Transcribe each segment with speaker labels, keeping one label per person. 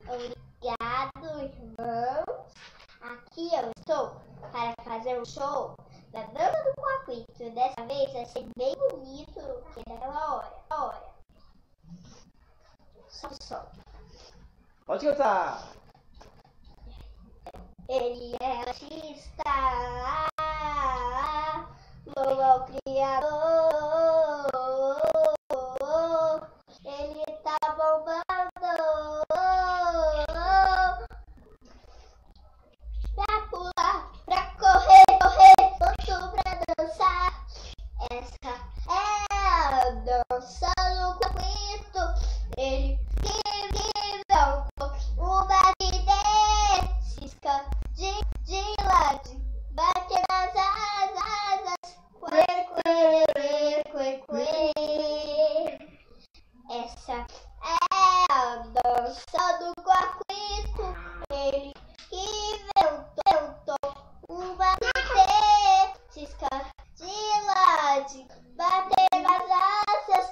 Speaker 1: Obrigado, irmãos. Aqui eu estou para fazer um show da dança do coquito. Dessa vez vai ser bem bonito que naquela hora. Só.
Speaker 2: Pode cantar!
Speaker 1: Ele é artista, louva o Criador. Ele tá bombando pra pular, pra correr, pronto pra dançar. Essa é a dança do coquito. Ele viveu uma vida cisca de lado, bate nas asas, essa é a dança do coquito. Ele inventou uma vida cisca de lado, bate nas asas,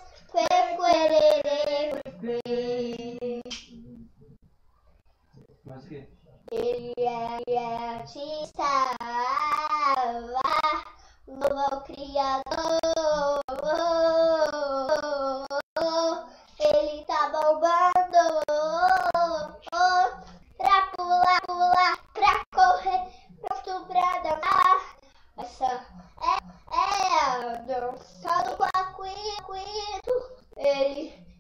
Speaker 2: Mas que?
Speaker 1: Ele é artista, louva o Criador. Ele tá bombando pra pular, pra correr, pronto pra dançar. Essa é a dança do coquito. Ele